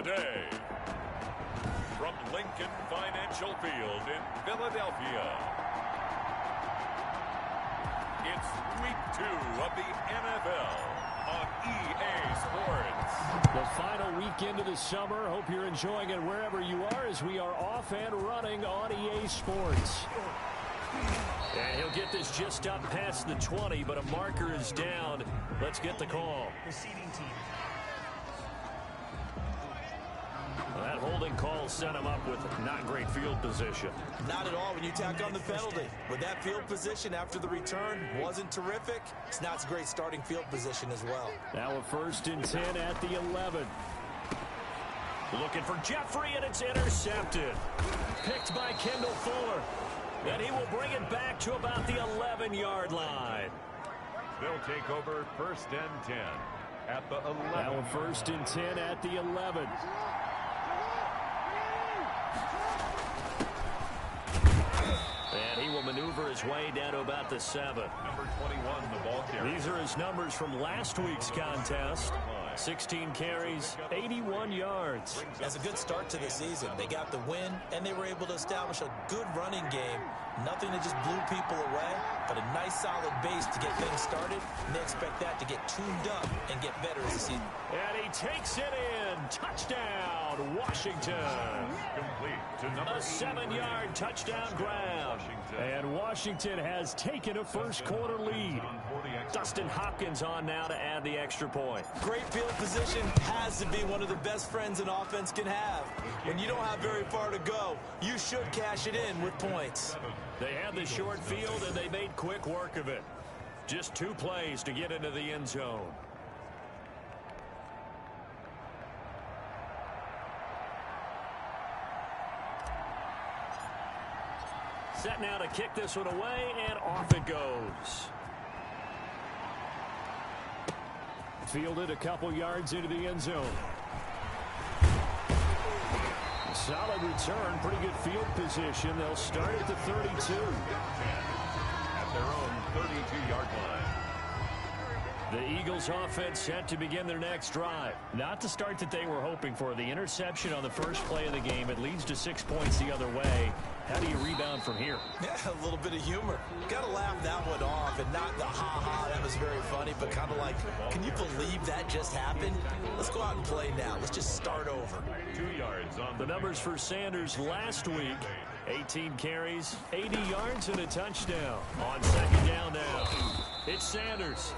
today. From Lincoln Financial Field in Philadelphia, it's Week 2 of the NFL on EA Sports. The final weekend of the summer. Hope you're enjoying it wherever you are as we are off and running on EA Sports. And he'll get this just up past the 20, but a marker is down. Let's get the call. Receiving team. Well, that holding call set him up with not great field position. Not at all when you tack on the penalty. With that field position after the return wasn't terrific, it's not a great starting field position as well. Now a 1st and 10 at the 11. Looking for Jeffrey, and it's intercepted. Picked by Kendall Fuller. And he will bring it back to about the 11-yard line. They'll take over 1st and 10 at the 11. Now a 1st and 10 at the 11. And he will maneuver his way down to about the 7. Number 21, the ball carrier. These are his numbers from last week's contest. 16 carries, 81 yards. That's a good start to the season. They got the win, and they were able to establish a good running game. Nothing that just blew people away, but a nice solid base to get things started, and they expect that to get tuned up and get better as the season. And he takes it in. Touchdown, Washington. Complete to number A 7-yard touchdown grab. And Washington has taken a first-quarter lead. Dustin Hopkins on now to add the extra point. Great field position has to be one of the best friends an offense can have. When you don't have very far to go, you should cash it in with points. They had the short field, and they made quick work of it. Just 2 plays to get into the end zone. Set now to kick this one away, and off it goes. Fielded a couple yards into the end zone. Solid return, pretty good field position. They'll start at the 32. At their own 32-yard line. The Eagles offense set to begin their next drive. Not the start that they were hoping for. The interception on the first play of the game. It leads to 6 points the other way. How do you rebound from here? Yeah, a little bit of humor. Got to laugh that one off and not the ha-ha, that was very funny, but kind of like, can you believe that just happened? Let's go out and play now. Let's just start over. 2 yards on The numbers for Sanders last week. 18 carries, 80 yards, and a touchdown. On 2nd down now, it's Sanders.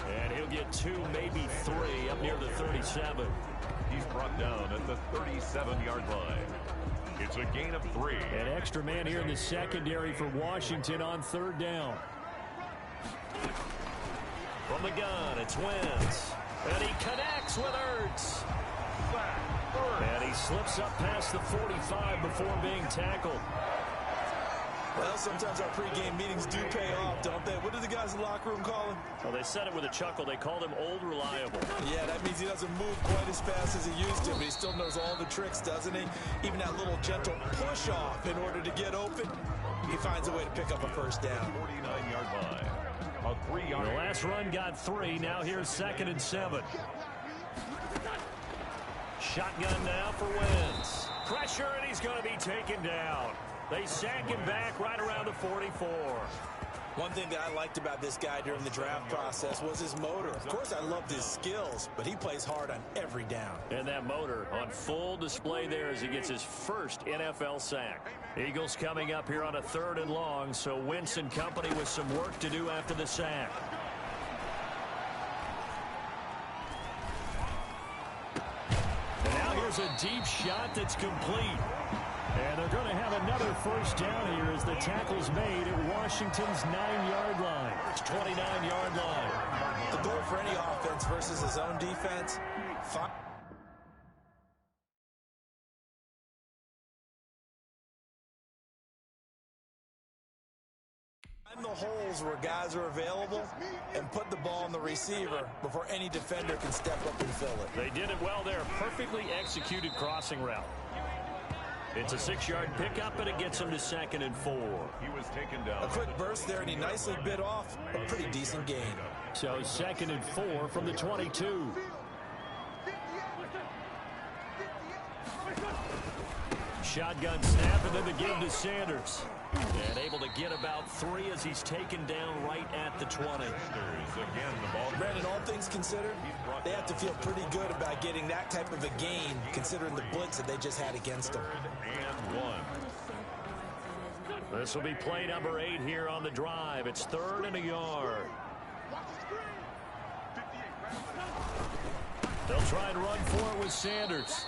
And he'll get 2, maybe 3, up near the 37. He's brought down at the 37-yard line. It's a gain of 3. An extra man here in the secondary for Washington on 3rd down. From the gun, it's Wentz. And he connects with Ertz. And he slips up past the 45 before being tackled. Well, sometimes our pregame meetings do pay off, don't they? What do the guys in the locker room call him? Well, they said it with a chuckle. They called him Old Reliable. Yeah, that means he doesn't move quite as fast as he used to, but he still knows all the tricks, doesn't he? Even that little gentle push-off in order to get open. He finds a way to pick up a first down. 49-yard line. A 3-yard. The last run got 3. Now here's 2nd and 7. Shotgun now for Wentz. Pressure, and he's going to be taken down. They sack him back right around the 44. One thing that I liked about this guy during the draft process was his motor. Of course, I loved his skills, but he plays hard on every down. And that motor on full display there as he gets his first NFL sack. Eagles coming up here on a 3rd and long, so Wentz and company with some work to do after the sack. And now here's a deep shot that's complete. And they're going to have another first down here as the tackle's made at Washington's 9-yard line. It's 29-yard line. The goal for any offense versus his own defense, find the holes where guys are available and put the ball on the receiver before any defender can step up and fill it. They did it well there. Perfectly executed crossing route. It's a 6-yard pickup, and it gets him to 2nd and 4. He was taken down. A quick burst there, and he nicely bit off a pretty decent gain. So 2nd and 4 from the 22. shotgun snap, and then the give to Sanders. And able to get about 3 as he's taken down right at the 20. Again, the ball. Brandon, all things considered, they have to feel pretty good about getting that type of a gain, considering the blitz that they just had against them. And 1. This will be play number 8 here on the drive. It's 3rd and a yard. They'll try and run for it with Sanders.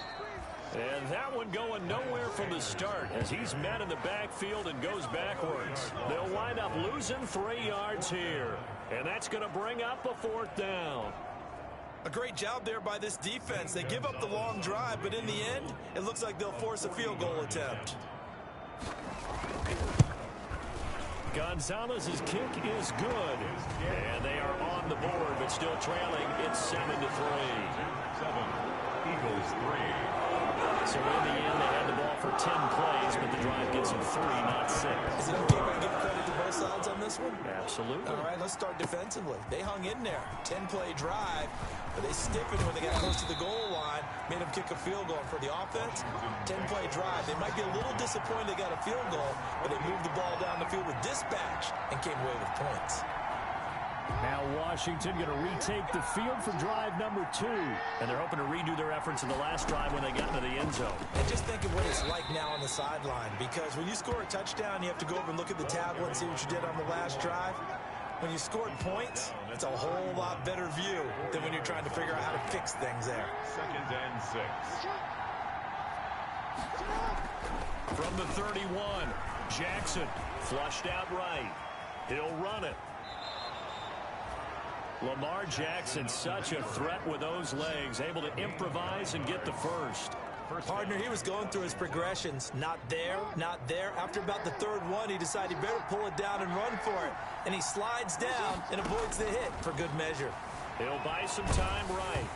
And that one going nowhere from the start as he's met in the backfield and goes backwards. They'll wind up losing 3 yards here. And that's going to bring up a 4th down. A great job there by this defense. They give up the long drive, but in the end, it looks like they'll force a field goal attempt. Gonzalez's kick is good. And they are on the board, but still trailing. It's 7-3. 7. Eagles 3. So in the end, they had the ball for 10 plays, but the drive gets them 3, not 6. Is it okay if I give credit to both sides on this one? Absolutely. All right, let's start defensively. They hung in there. 10-play drive, but they stiffened when they got close to the goal line, made them kick a field goal. For the offense, 10-play drive. They might be a little disappointed they got a field goal, but they moved the ball down the field with dispatch and came away with points. Now Washington going to retake the field for drive number 2. And they're hoping to redo their efforts in the last drive when they got into the end zone. And just think of what it's like now on the sideline, because when you score a touchdown, you have to go over and look at the tablet and see what you did on the last drive. When you scored points, it's a whole lot better view than when you're trying to figure out how to fix things there. 2nd and 6. From the 31, Jackson flushed out right. He'll run it. Lamar Jackson, such a threat with those legs, able to improvise and get the first. Partner, he was going through his progressions. Not there, not there. After about the 3rd one, he decided he better pull it down and run for it. And he slides down and avoids the hit for good measure. He'll buy some time right.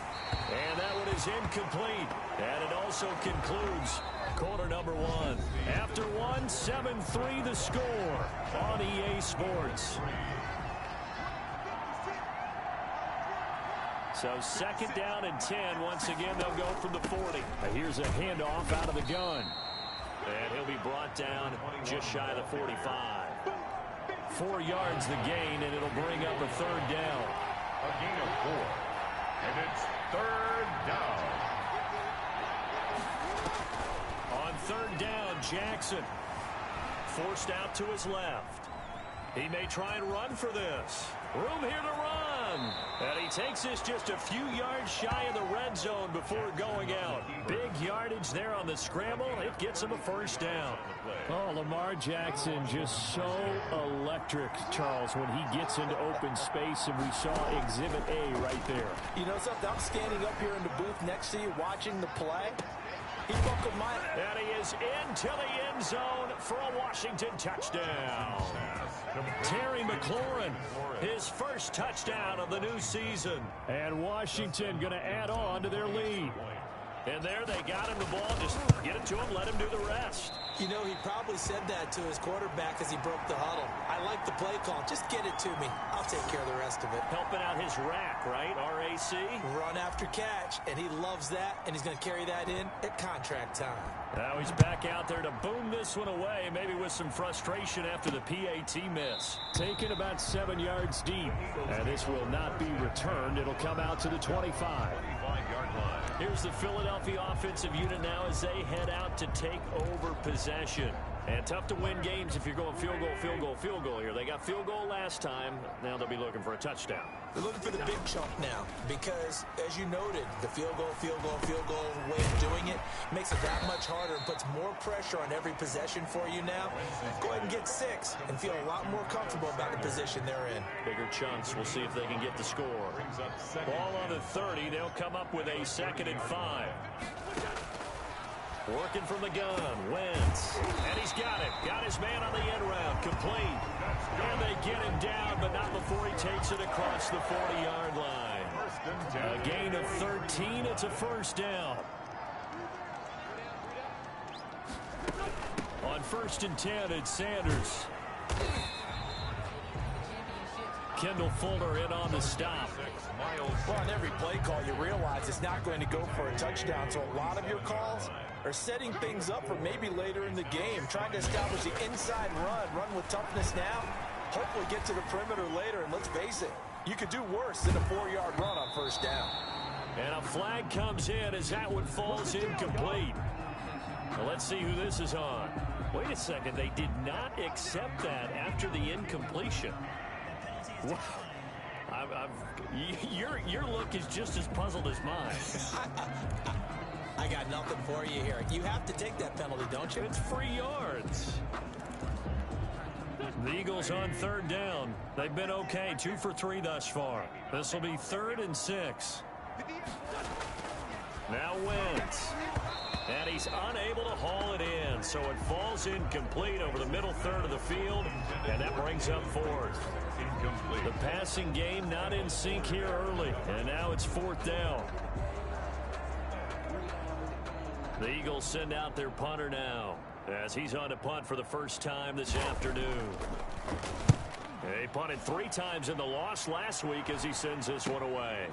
And that one is incomplete. And it also concludes quarter number 1. After 1, 7-3 the score on EA Sports. So 2nd down and 10. Once again, they'll go from the 40. Here's a handoff out of the gun. And he'll be brought down just shy of the 45. 4 yards the gain, and it'll bring up a 3rd down. A gain of 4. And it's 3rd down. On 3rd down, Jackson forced out to his left. He may try and run for this. Room here to run. And he takes this just a few yards shy of the red zone before going out. Big yardage there on the scramble. It gets him a 1st down. Oh, Lamar Jackson just so electric, Charles, when he gets into open space, and we saw Exhibit A right there. You know something? I'm standing up here in the booth next to you watching the play. He buckled my... And he is into the end zone for a Washington touchdown. Terry McLaurin, his first touchdown of the new season. And Washington going to add on to their lead. And there they got him the ball. Just get it to him, let him do the rest. You know, he probably said that to his quarterback as he broke the huddle. I like the play call. Just get it to me. I'll take care of the rest of it. Helping out his rack, right? RAC. Run after catch, and he loves that, and he's going to carry that in at contract time. Now he's back out there to boom this one away, maybe with some frustration after the PAT miss. Taken about 7 yards deep, and this will not be returned. It'll come out to the 25. 25-yard line. Here's the Philadelphia offensive unit now as they head out to take over possession. And tough to win games if you're going field goal, field goal, field goal here. They got field goal last time. Now they'll be looking for a touchdown. They're looking for the big chunk now because, as you noted, the field goal way of doing it makes it that much harder and puts more pressure on every possession for you now. Go ahead and get 6 and feel a lot more comfortable about the position they're in. Bigger chunks. We'll see if they can get the score. Ball on the 30. They'll come up with a 2nd and 5. Working from the gun, Wentz. And he's got it. Got his man on the end round. Complete. And they get him down, but not before he takes it across the 40-yard line. A gain of 13. It's a 1st down. On 1st and 10, it's Sanders. Kendall Fuller in on the stop. Well, on every play call, you realize it's not going to go for a touchdown, so a lot of your calls are setting things up for maybe later in the game, trying to establish the inside run with toughness now, hopefully get to the perimeter later, and let's face it, you could do worse than a 4-yard run on first down. And a flag comes in as that one falls incomplete. Well, let's see who this is on. Wait a second, they did not accept that after the incompletion. Wow. Your look is just as puzzled as mine. I got nothing for you here. You have to take that penalty, don't you? It's free yards. The Eagles on third down. They've been okay, 2 for 3 thus far. This will be 3rd and 6. Now Wentz. And he's unable to haul it in, so it falls incomplete over the middle third of the field, and that brings up 4th. Incomplete. The passing game not in sync here early, and now it's 4th down. The Eagles send out their punter now, as he's on to punt for the first time this afternoon. He punted 3 times in the loss last week as he sends this one away.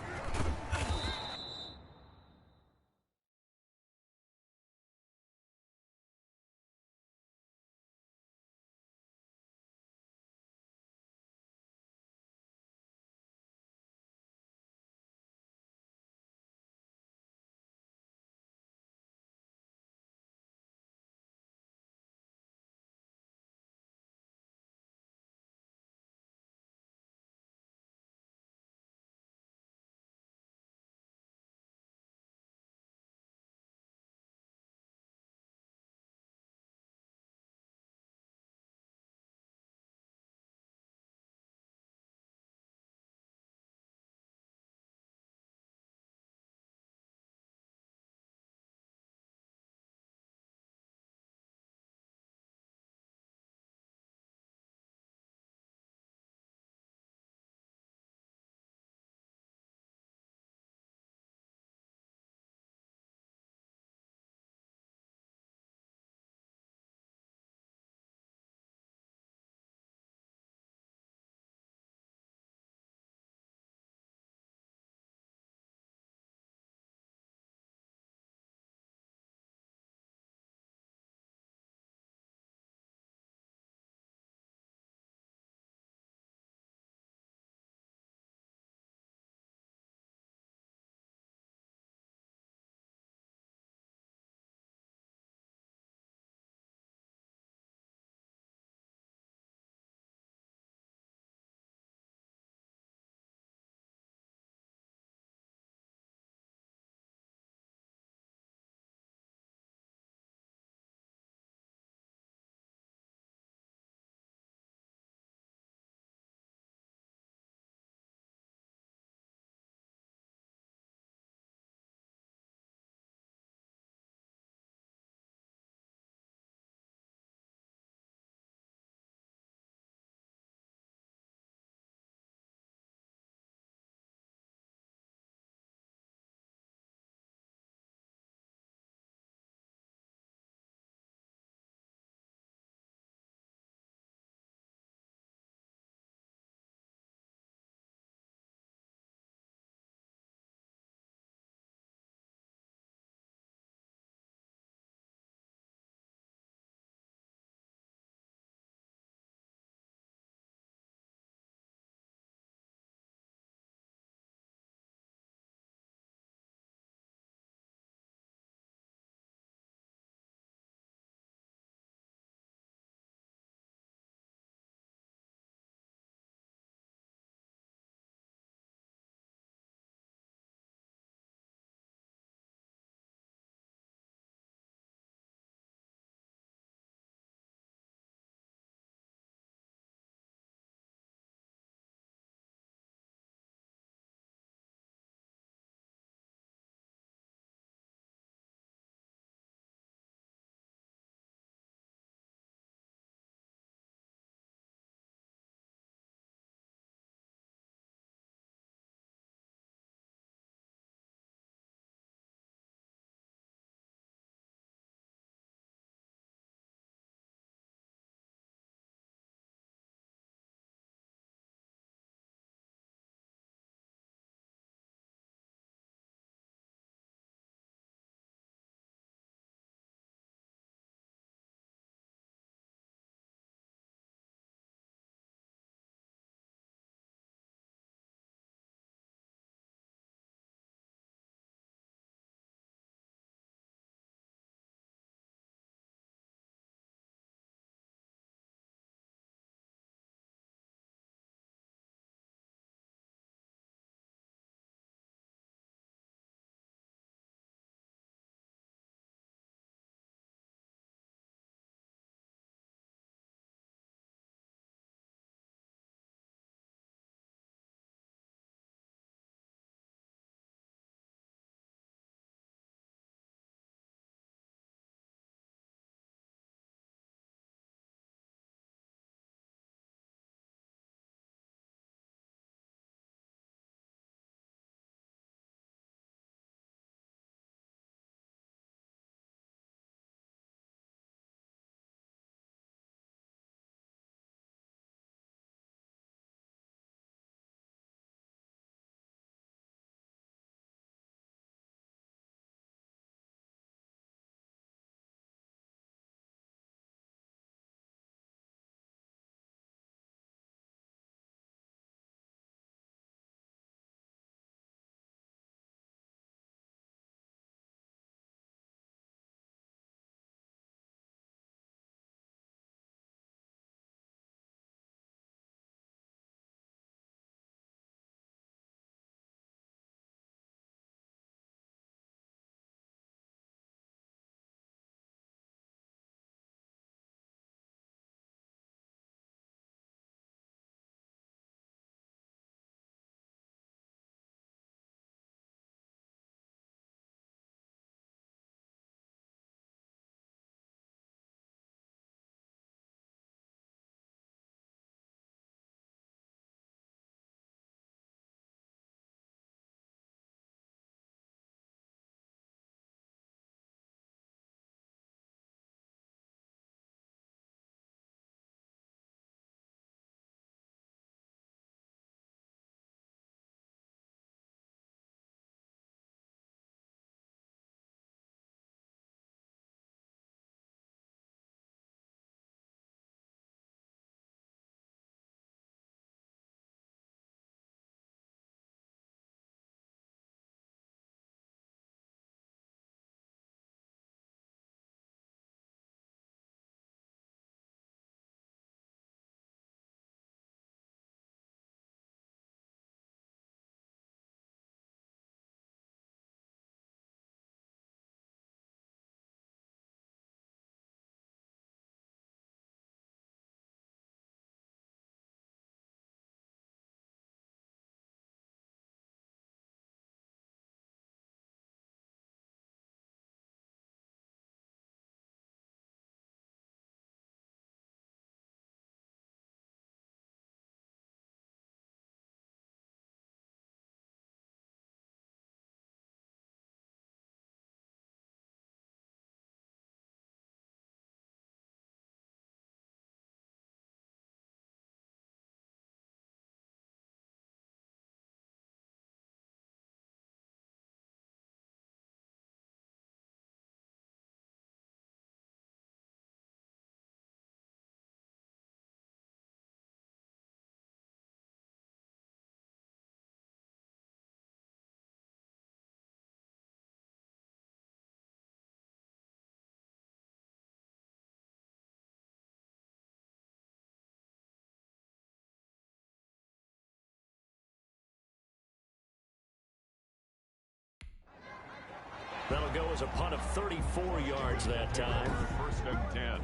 was a punt of 34 yards that time. First and 10.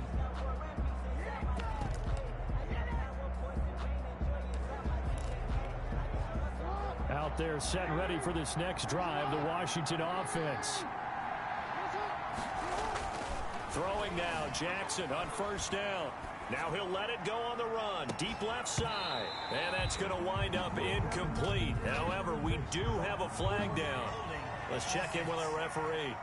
Out there set and ready for this next drive, the Washington offense. Throwing now, Jackson on first down. Now he'll let it go on the run, deep left side. And that's going to wind up incomplete. However, we do have a flag down. Let's check in with our referee.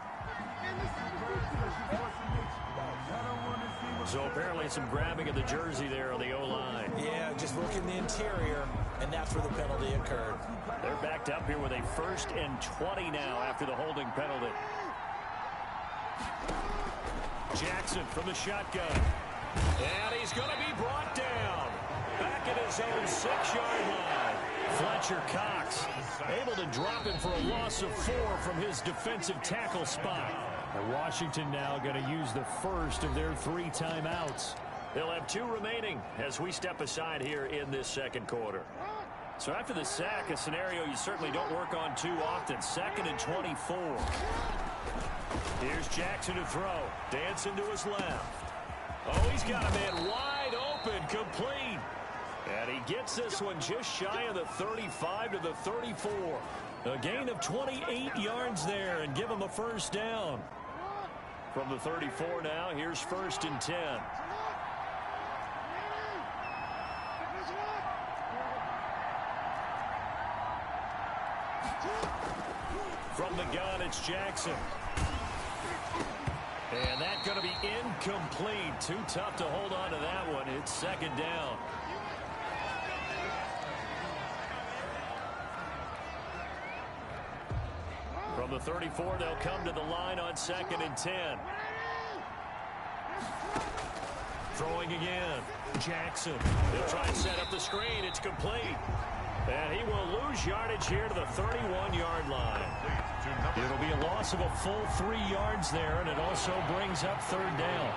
So apparently some grabbing of the jersey there on the O-line. Yeah, just looking the interior, and that's where the penalty occurred. They're backed up here with a 1st and 20 now after the holding penalty. Jackson from the shotgun. And he's going to be brought down. Back at his own 6-yard line. Fletcher Cox able to drop him for a loss of 4 from his defensive tackle spot. And Washington now going to use the first of their 3 timeouts. They'll have 2 remaining as we step aside here in this second quarter. So after the sack, a scenario you certainly don't work on too often. 2nd and 24. Here's Jackson to throw. Dancing to his left. Oh, he's got a man wide open, complete. And he gets this one just shy of the 35 to the 34. A gain of 28 yards there and give him a first down. From the 34 now, here's 1st and 10. From the gun, it's Jackson. And that's going to be incomplete. Too tough to hold on to that one. It's 2nd down. From the 34, they'll come to the line on 2nd and 10. Throwing again. Jackson. They'll try and set up the screen. It's complete. And he will lose yardage here to the 31-yard line. It'll be a loss of a full 3 yards there, and it also brings up 3rd down.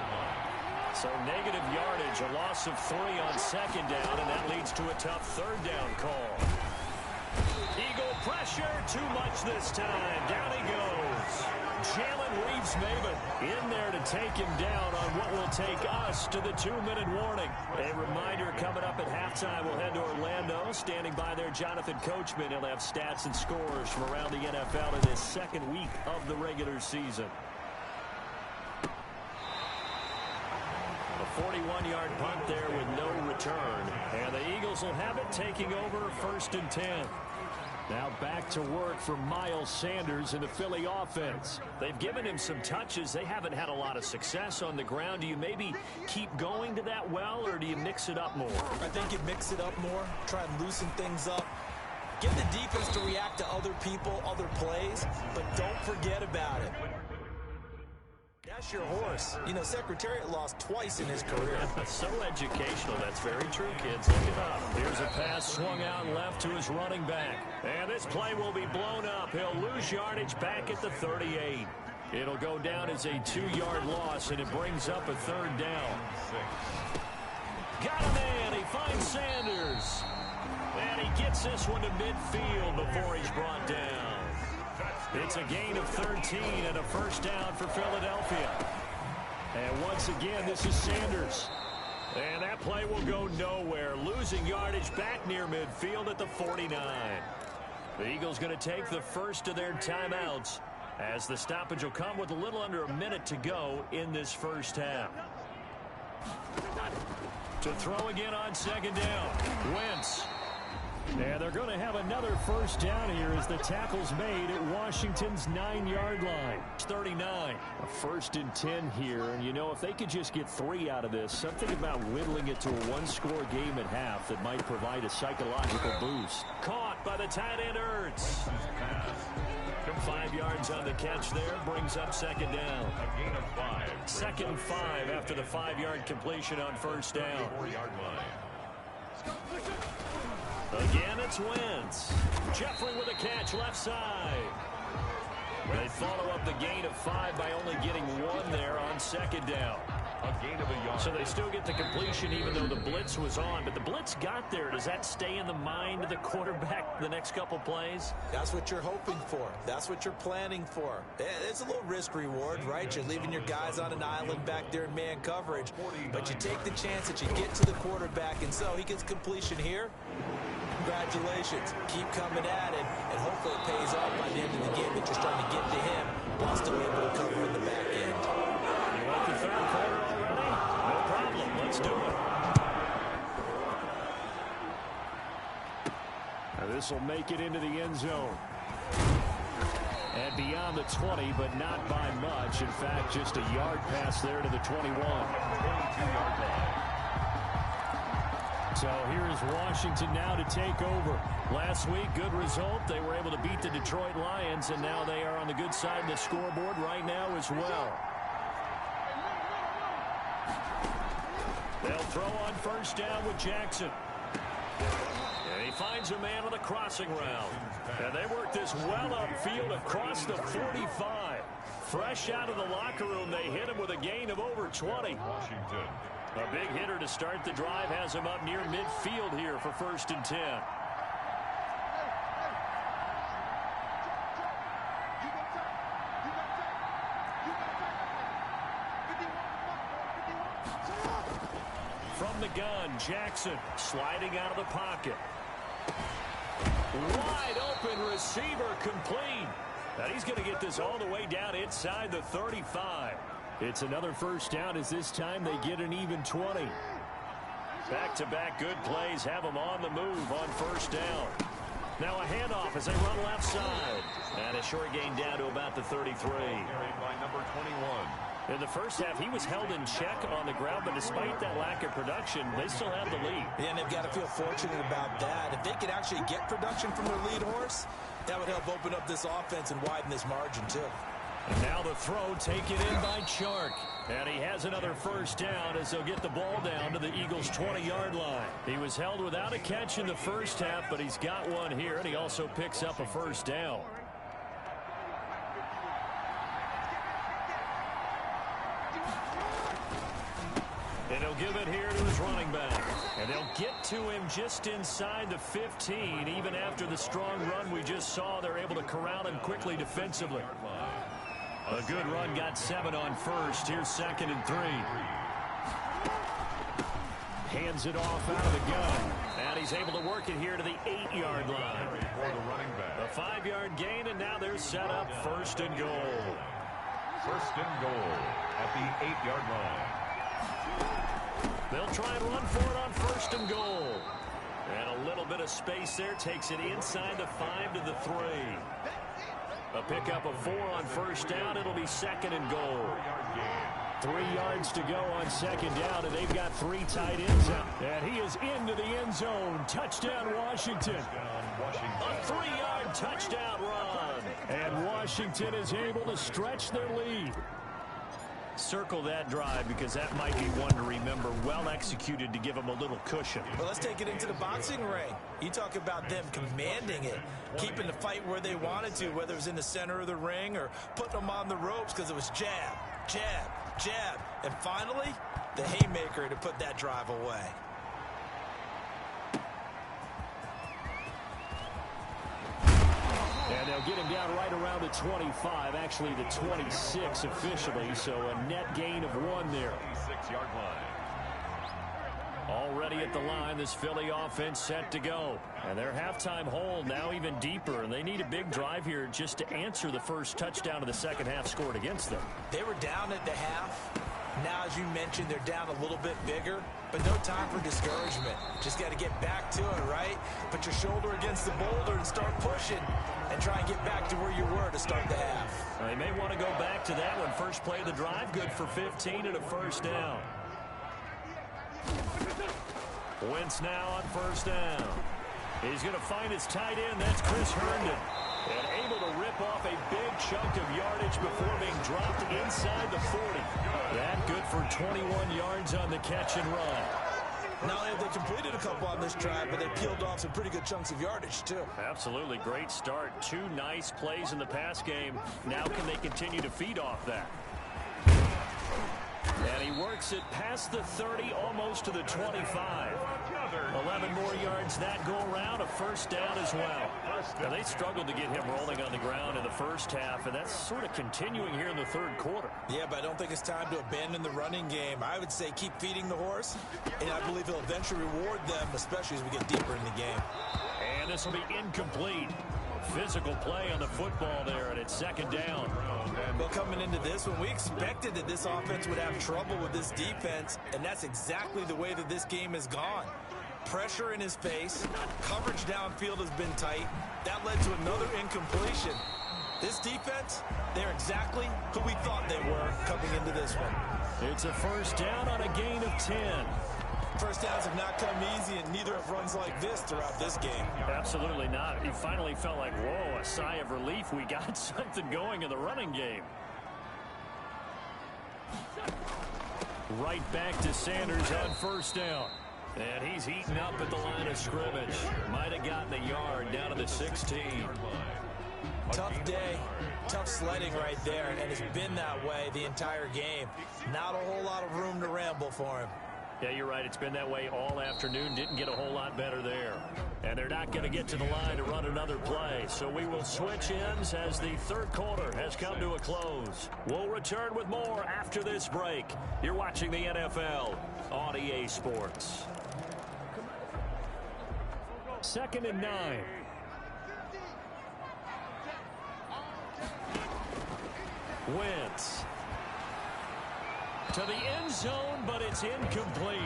So negative yardage, a loss of 3 on 2nd down, and that leads to a tough 3rd down call. Eagle pressure, too much this time. Down he goes. Jalen Reeves-Maybin in there to take him down on what will take us to the 2-minute warning. A reminder coming up at halftime, we'll head to Orlando. Standing by there, Jonathan Coachman. He'll have stats and scores from around the NFL in this 2nd week of the regular season. A 41-yard punt there with no return. And the Eagles will have it, taking over 1st and 10. Now back to work for Miles Sanders in the Philly offense. They've given him some touches. They haven't had a lot of success on the ground. Do you maybe keep going to that well, or do you mix it up more? I think you mix it up more, try and loosen things up. Get the defense to react to other people, other plays, but don't forget about it. That's your horse. You know, Secretariat lost twice in his career. So educational. That's very true, kids. Look it up. Here's a pass swung out left to his running back. And this play will be blown up. He'll lose yardage back at the 38. It'll go down as a 2-yard loss, and it brings up a 3rd down. Got a man. He finds Sanders. And he gets this one to midfield before he's brought down. It's a gain of 13 and a 1st down for Philadelphia. And once again, this is Sanders. And that play will go nowhere. Losing yardage back near midfield at the 49. The Eagles going to take the first of their timeouts as the stoppage will come with a little under a minute to go in this first half. To throw again on 2nd down. Wentz. And they're going to have another 1st down here as the tackle's made at Washington's 9-yard line. 39. A 1st and 10 here. And, you know, if they could just get 3 out of this, something about whittling it to a 1-score game at half that might provide a psychological boost. Caught by the tight end, Ertz. 5 yards on the catch there. Brings up 2nd down. A gain of 5. 2nd and 5 after the 5-yard completion on 1st down. 4-yard line. Again, it's Wentz. Jeffrey with a catch left side. They follow up the gain of 5 by only getting 1 there on 2nd down. A gain of a yard. So they still get the completion even though the blitz was on. But the blitz got there. Does that stay in the mind of the quarterback the next couple plays? That's what you're hoping for. That's what you're planning for. It's a little risk reward, right? You're leaving your guys on an island back there in man coverage. But you take the chance that you get to the quarterback, and so he gets completion here. Congratulations. Keep coming at it, and hopefully it pays off by the end of the game that you're starting to get to him while still able to cover in the back end. You want the third quarter already? No problem. Let's do it. This will make it into the end zone. And beyond the 20, but not by much. In fact, just a yard pass there to the 21. 22-yard line. So here is Washington now to take over. Last week, good result. They were able to beat the Detroit Lions, and now they are on the good side of the scoreboard right now as well. They'll throw on first down with Jackson. And he finds a man on the crossing route. And they work this well upfield across the 45. Fresh out of the locker room, they hit him with a gain of over 20. Washington. A big hitter to start the drive has him up near midfield here for 1st and 10. From the gun, Jackson sliding out of the pocket. Wide open receiver complete. And he's going to get this all the way down inside the 35. It's another first down as this time they get an even 20. Back-to-back good plays have them on the move on first down. Now a handoff as they run left side. And a short gain down to about the 33. Carried by number 21. In the first half, he was held in check on the ground, but despite that lack of production, they still have the lead. And they've got to feel fortunate about that. If they could actually get production from their lead horse, that would help open up this offense and widen this margin, too. And now the throw taken in by Chark. And he has another first down as they'll get the ball down to the Eagles' 20-yard line. He was held without a catch in the first half, but he's got one here, and he also picks up a first down. And he'll give it here to his running back. And they'll get to him just inside the 15. Even after the strong run we just saw, they're able to corral him quickly defensively. A good run got 7 on first. Here's 2nd and 3. Hands it off out of the gun. And he's able to work it here to the 8-yard line. For the running back. A 5-yard gain, and now they're set up 1st and goal. 1st and goal at the 8-yard line. They'll try and run for it on 1st and goal. And a little bit of space there takes it inside the 5 to the 3. A pickup of 4 on first down. It'll be 2nd and goal. 3 yards to go on 2nd down, and they've got 3 tight ends out. And he is into the end zone. Touchdown, Washington. A 3-yard touchdown run. And Washington is able to stretch their lead. Circle that drive because that might be one to remember. Well executed to give them a little cushion. Well, let's take it into the boxing ring. You talk about them commanding it, keeping the fight where they wanted to, whether it was in the center of the ring or putting them on the ropes because it was jab, jab, jab. And finally, the haymaker to put that drive away. And they'll get him down right around the 25, actually the 26 officially, so a net gain of 1 there. 26-yard line. Already at the line, this Philly offense set to go. And their halftime hole now even deeper, and they need a big drive here just to answer the first touchdown of the second half scored against them. They were down at the half. Now, as you mentioned, they're down a little bit bigger, but no time for discouragement. Just got to get back to it, right? Put your shoulder against the boulder and start pushing and try and get back to where you were to start the half. They may want to go back to that one. First play of the drive, good for 15 and a first down. Wentz now on first down. He's going to find his tight end. That's Chris Herndon. And able to rip off a big chunk of yardage before being dropped inside the 40. That good for 21 yards on the catch and run. Not only have they completed a couple on this drive, but they peeled off some pretty good chunks of yardage, too. Absolutely. Great start. 2 nice plays in the pass game. Now can they continue to feed off that? And he works makes it past the 30, almost to the 25. 11 more yards that go around, a first down as well. Now, they struggled to get him rolling on the ground in the first half, and that's sort of continuing here in the third quarter. Yeah, but I don't think it's time to abandon the running game. I would say keep feeding the horse, and I believe he'll eventually reward them, especially as we get deeper in the game. And this will be incomplete. Physical play on the football there, and it's second down. Well, coming into this one, we expected that this offense would have trouble with this defense, and that's exactly the way that this game has gone. Pressure in his face, coverage downfield has been tight. That led to another incompletion. This defense, they're exactly who we thought they were coming into this one. It's a first down on a gain of 10. First downs have not come easy, and neither have runs like this throughout this game. Absolutely not. He finally felt like, whoa, a sigh of relief. We got something going in the running game. Right back to Sanders on first down. And he's heating up at the line of scrimmage. Might have gotten a yard down to the 16. Tough day, tough sledding right there, and it's been that way the entire game. Not a whole lot of room to ramble for him. Yeah, you're right. It's been that way all afternoon. Didn't get a whole lot better there. And they're not going to get to the line to run another play. So we will switch ends as the third quarter has come to a close. We'll return with more after this break. You're watching the NFL on EA Sports. 2nd and 9. Wentz. To the end zone, but it's incomplete.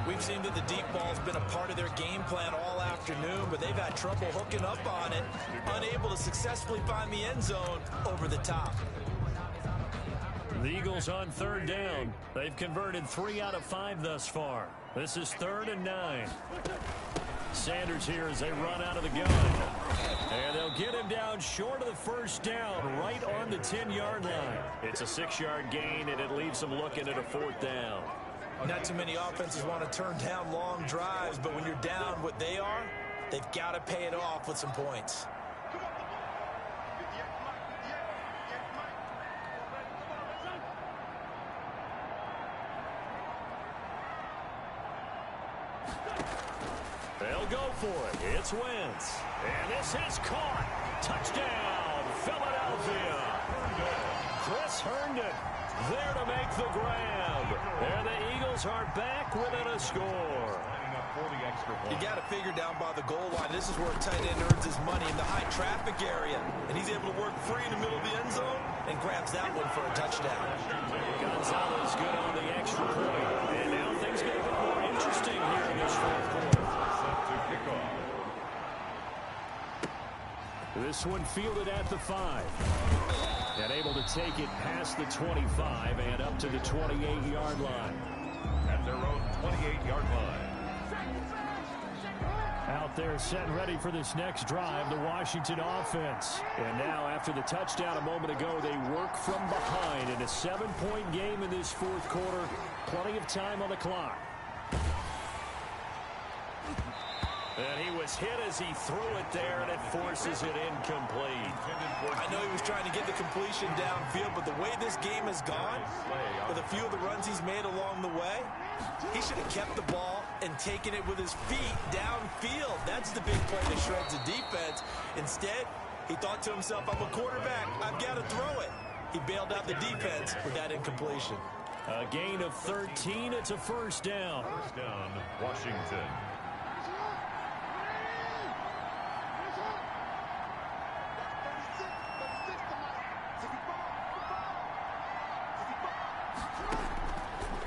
We've seen that the deep ball's been a part of their game plan all afternoon, but they've had trouble hooking up on it, unable to successfully find the end zone over the top. The Eagles on third down. They've converted 3 out of 5 thus far. This is 3rd and 9. Sanders here as they run out of the gun. And they'll get him down short of the first down, right on the 10-yard line. It's a 6-yard gain, and it leaves them looking at a 4th down. Not too many offenses want to turn down long drives, but when you're down what they are, they've got to pay it off with some points. They'll go for it. It's Wentz. And this is caught. Touchdown, Philadelphia. Chris Herndon there to make the grab. And the Eagles are back within a score. You got to figure down by the goal line. This is where a tight end earns his money in the high traffic area. And he's able to work free in the middle of the end zone and grabs that one for a touchdown. Gonzalez good on the extra point. And now things get a bit more interesting here in this fourth quarter. This one fielded at the 5. And able to take it past the 25 and up to the 28-yard line. At their own 28-yard line. Out there set and ready for this next drive, the Washington offense. And now after the touchdown a moment ago, they work from behind in a 7-point game in this fourth quarter. Plenty of time on the clock. And he was hit as he threw it there, and it forces it incomplete. I know he was trying to get the completion downfield, but the way this game has gone, with a few of the runs he's made along the way, he should have kept the ball and taken it with his feet downfield. That's the big play that shreds the defense. Instead, he thought to himself, I'm a quarterback, I've got to throw it. He bailed out the defense with that incompletion. A gain of 13, it's a first down. First down, Washington.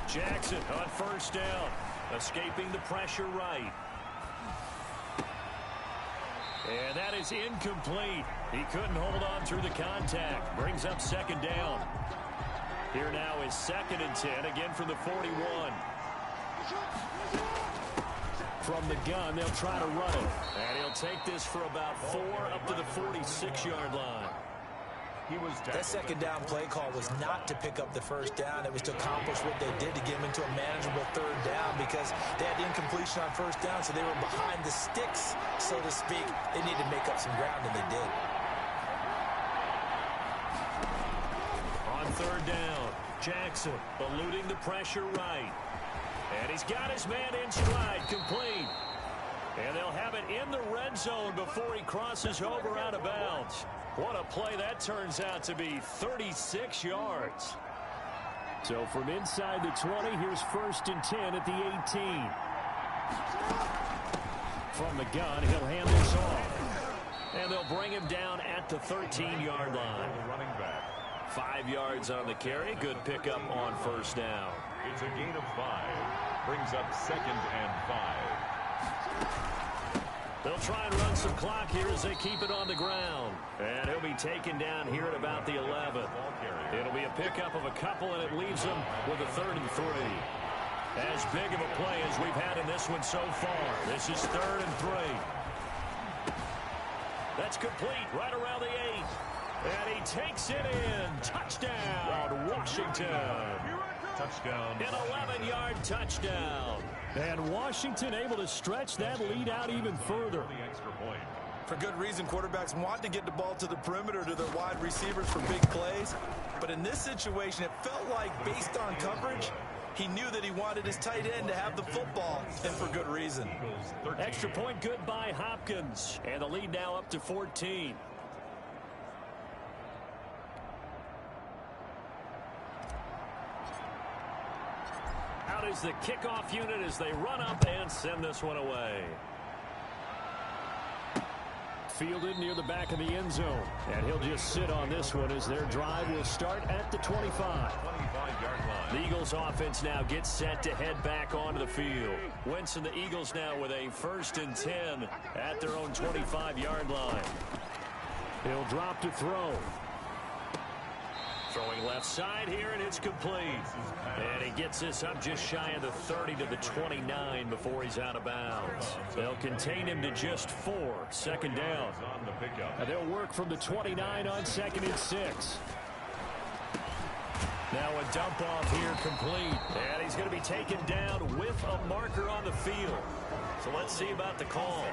Jackson on first down, escaping the pressure right. And that is incomplete. He couldn't hold on through the contact. Brings up second down. Here now is 2nd and 10, again from the 41. From the gun, they'll try to run it. And he'll take this for about 4 up to the 46-yard line. That second down play call was not to pick up the first down. It was to accomplish what they did to get him into a manageable third down because they had the incompletion on first down, so they were behind the sticks, so to speak. They needed to make up some ground, and they did. On third down, Jackson, eluding the pressure right. And he's got his man in stride, complete. And they'll have it in the red zone before he crosses over out of bounds. What a play that turns out to be, 36 yards. So from inside the 20, here's 1st and 10 at the 18. From the gun, he'll hand this off. And they'll bring him down at the 13-yard line. Running back. 5 yards on the carry. Good pickup on 1st down. It's a gain of 5. Brings up 2nd and 5. They'll try and run some clock here as they keep it on the ground. And he'll be taken down here at about the 11. It'll be a pickup of a couple, and it leaves them with a 3rd and 3. As big of a play as we've had in this one so far. This is 3rd and 3. That's complete right around the 8. And he takes it in. Touchdown, Washington. Touchdown. An 11-yard touchdown. And Washington able to stretch that lead out even further. The extra point. For good reason, quarterbacks want to get the ball to the perimeter to their wide receivers for big plays. But in this situation, it felt like based on coverage, he knew that he wanted his tight end to have the football, and for good reason. Extra point good by Hopkins. And the lead now up to 14. Out is the kickoff unit as they run up and send this one away. Fielded near the back of the end zone. And he'll just sit on this one as their drive will start at the 25. 25-yard line. The Eagles offense now gets set to head back onto the field. Wentz and the Eagles now with a 1st and 10 at their own 25-yard line. He'll drop to throw. Throwing left side here, and it's complete. And he gets this up just shy of the 30 to the 29 before he's out of bounds. They'll contain him to just 4. 2nd down. On the pickup. And they'll work from the 29 on 2nd and 6. Now a dump off here complete. And he's going to be taken down with a marker on the field. So let's see about the call.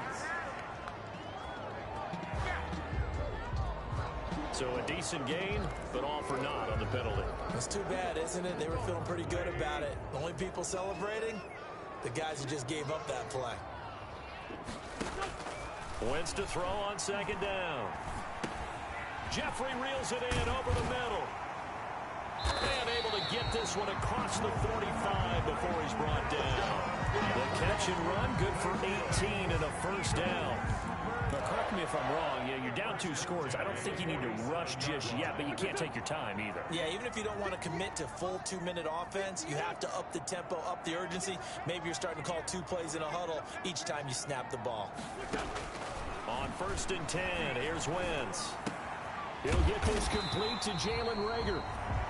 So a decent gain, but all for naught on the penalty. It's too bad, isn't it? They were feeling pretty good about it. The only people celebrating, the guys who just gave up that play. Wentz to throw on 2nd down. Jeffrey reels it in over the middle. And able to get this one across the 45 before he's brought down. The catch and run, good for 18 and a 1st down. But correct me if I'm wrong, you're down 2 scores. I don't think you need to rush just yet, but you can't take your time either. Yeah, even if you don't want to commit to full 2-minute offense, you have to up the tempo, up the urgency. Maybe you're starting to call 2 plays in a huddle each time you snap the ball. On 1st and 10, here's Wentz. He'll get this complete to Jalen Reagor.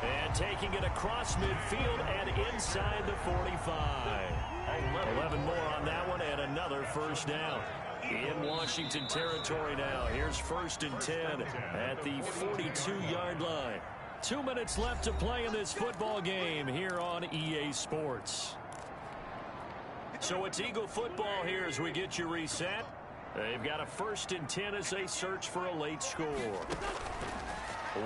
And taking it across midfield and inside the 45. 11 more on that one and another 1st down. In Washington territory now. Here's 1st and 10 at the 42-yard line. 2 minutes left to play in this football game here on EA Sports. So it's Eagle football here as we get you reset. They've got a 1st and 10 as they search for a late score.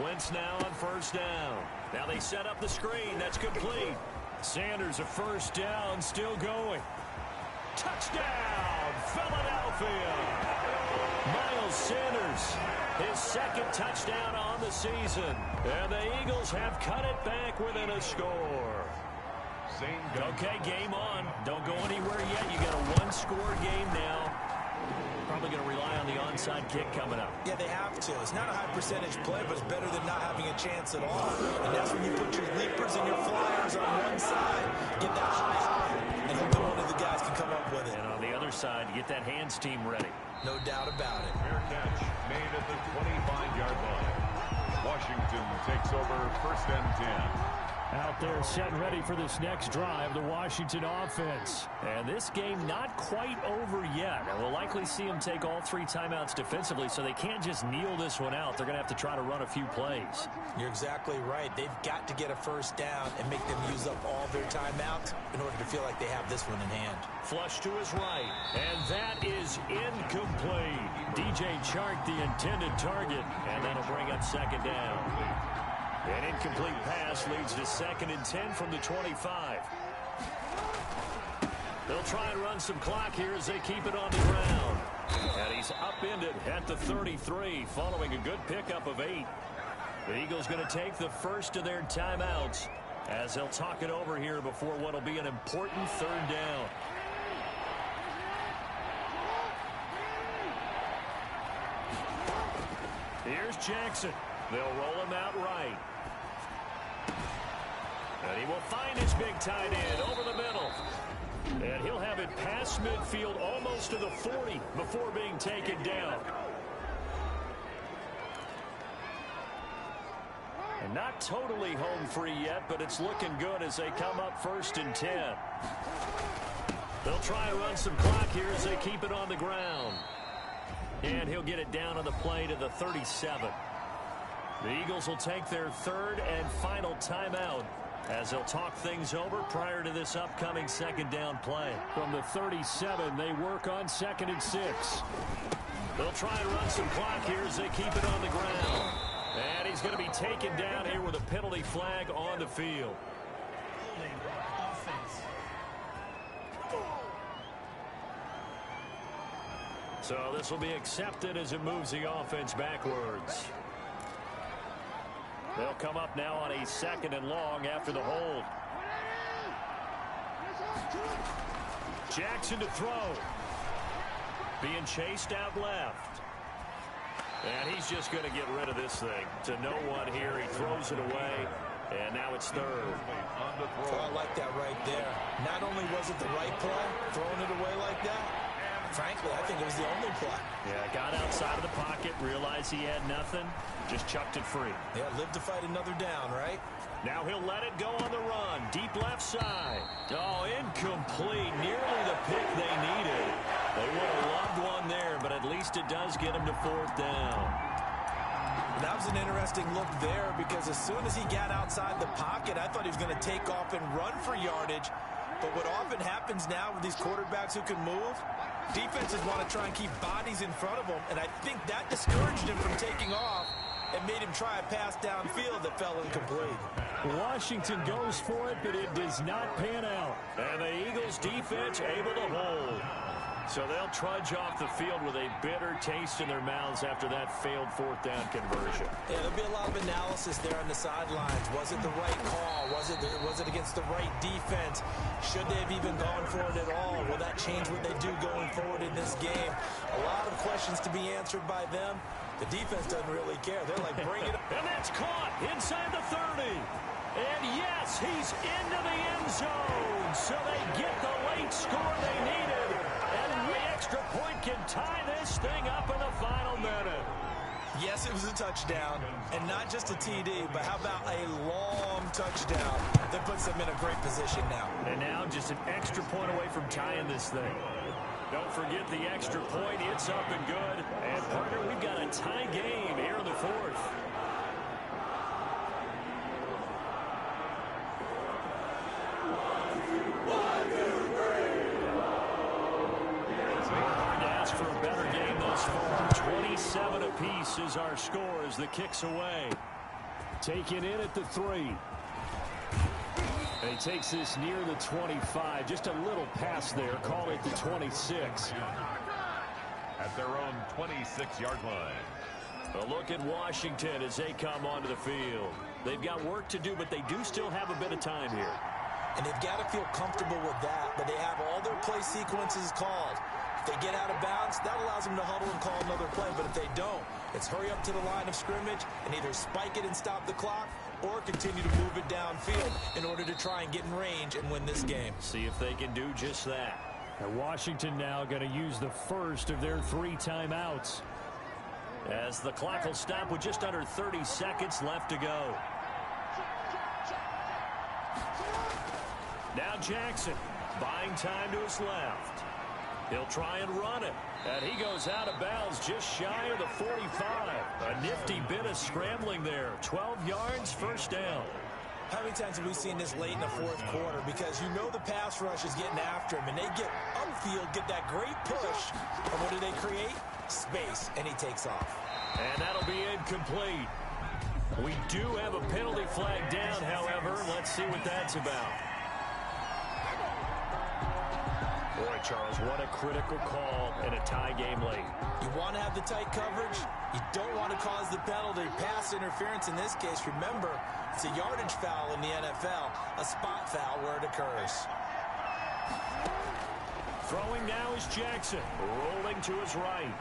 Wentz now on 1st down. Now they set up the screen. That's complete. Sanders a 1st down, still going. Touchdown, Philadelphia. Miles Sanders, his 2nd touchdown on the season. And the Eagles have cut it back within a score. Okay, game on. Don't go anywhere yet. You got a 1-score game now. Probably going to rely on the onside kick coming up. Yeah, they have to. It's not a high percentage play, but it's better than not having a chance at all. And that's when you put your leapers and your flyers on one side, get that high, and hope that one of the guys can come up with it. And on the other side, get that hands team ready. No doubt about it. Fair catch made at the 25-yard line. Washington takes over 1st and 10. Out there set and ready for this next drive, the Washington offense. And this game not quite over yet. And we'll likely see them take all 3 timeouts defensively, so they can't just kneel this one out. They're going to have to try to run a few plays. You're exactly right. They've got to get a 1st down and make them use up all their timeouts in order to feel like they have this one in hand. Flush to his right, and that is incomplete. DJ Chark, the intended target, and that'll bring up 2nd down. An incomplete pass leads to 2nd and 10 from the 25. They'll try and run some clock here as they keep it on the ground. And he's upended at the 33 following a good pickup of 8. The Eagles going to take the first of their timeouts as they'll talk it over here before what will be an important 3rd down. Here's Jackson. They'll roll him out right. And he will find his big tight end over the middle. And he'll have it past midfield almost to the 40 before being taken down. And not totally home free yet, but it's looking good as they come up 1st and 10. They'll try and run some clock here as they keep it on the ground. And he'll get it down on the play to the 37. The Eagles will take their 3rd and final timeout as they'll talk things over prior to this upcoming 2nd down play. From the 37, they work on 2nd and 6. They'll try and run some clock here as they keep it on the ground. And he's going to be taken down here with a penalty flag on the field. So this will be accepted as it moves the offense backwards. They'll come up now on a 2nd and long after the hold. Jackson to throw. Being chased out left. And he's just going to get rid of this thing. To no one here. He throws it away. And now it's 3rd. Oh, I like that right there. Not only was it the right play, throwing it away like that, frankly, I think it was the only play. Yeah, got outside of the pocket, realized he had nothing, just chucked it free. Yeah, live to fight another down, right? Now he'll let it go on the run. Deep left side. Oh, incomplete. Nearly the pick they needed. They would have loved one there, but at least it does get him to 4th down. That was an interesting look there because as soon as he got outside the pocket, I thought he was going to take off and run for yardage. But what often happens now with these quarterbacks who can move, defenses want to try and keep bodies in front of them, and I think that discouraged him from taking off and made him try a pass downfield that fell incomplete. Washington goes for it, but it does not pan out. And the Eagles defense able to hold. So they'll trudge off the field with a bitter taste in their mouths after that failed 4th down conversion. Yeah, there'll be a lot of analysis there on the sidelines. Was it the right call? Was it against the right defense? Should they have even gone for it at all? Will that change what they do going forward in this game? A lot of questions to be answered by them. The defense doesn't really care. They're like, bring it up. And that's caught inside the 30. And yes, he's into the end zone. So they get the late score they needed. And the extra point can tie this thing up in the final minute. Yes, it was a touchdown, and not just a TD, but how about a long touchdown that puts them in a great position now. And now just an extra point away from tying this thing. Don't forget the extra point. It's up and good. And, partner, we've got a tie game here in the 4th. Hard to ask for a better game thus far. 27 apiece is our score as the kick's away. Taken in at the 3. And he takes this near the 25. Just a little pass there. Call it the 26. At their own 26-yard line. A look at Washington as they come onto the field. They've got work to do, but they do still have a bit of time here. And they've got to feel comfortable with that, but they have all their play sequences called. If they get out of bounds, that allows them to huddle and call another play. But if they don't, it's hurry up to the line of scrimmage and either spike it and stop the clock or continue to move it downfield in order to try and get in range and win this game. See if they can do just that. And Washington now going to use the first of their 3 timeouts as the clock will stop with just under 30 seconds left to go. Now Jackson buying time to his left. He'll try and run it. And he goes out of bounds just shy of the 45. A nifty bit of scrambling there. 12 yards, 1st down. How many times have we seen this late in the 4th quarter? Because you know the pass rush is getting after him, and they get upfield, get that great push. And what do they create? Space, and he takes off. And that'll be incomplete. We do have a penalty flag down, however. Let's see what that's about. Boy, Charles, what a critical call in a tie game late. You want to have the tight coverage. You don't want to cause the penalty. Pass interference in this case. Remember, it's a yardage foul in the NFL, a spot foul where it occurs. Throwing now is Jackson, rolling to his right.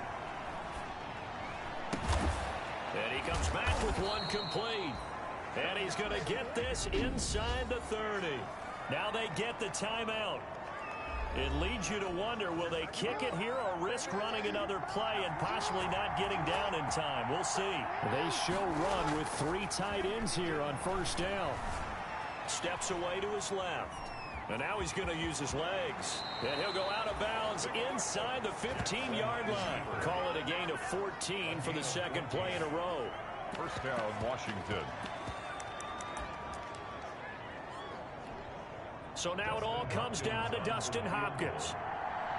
And he comes back with one complete. And he's going to get this inside the 30. Now they get the timeout. It leads you to wonder, will they kick it here or risk running another play and possibly not getting down in time? We'll see. They show run with 3 tight ends here on first down. Steps away to his left. And now he's going to use his legs. And he'll go out of bounds inside the 15-yard line. Call it a gain of 14 for the second play in a row. First down, Washington. So now it all comes down to Dustin Hopkins.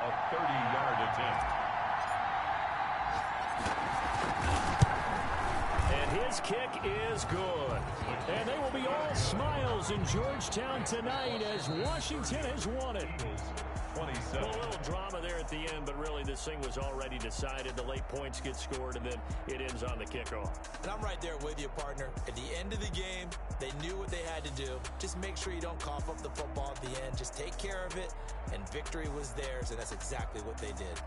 A 30-yard attempt. And his kick is good. And they will be all smiles in Georgetown tonight as Washington has won it. 27. Well, a little drama there at the end, but really this thing was already decided. The late points get scored, and then it ends on the kickoff. And I'm right there with you, partner. At the end of the game, they knew what they had to do. Just make sure you don't cough up the football at the end. Just take care of it, and victory was theirs, and that's exactly what they did.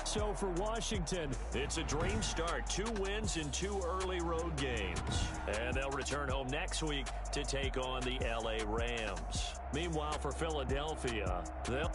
So for Washington, it's a dream start. 2 wins in 2 early road games. And they'll return home next week to take on the LA Rams. Meanwhile, for Philadelphia, they'll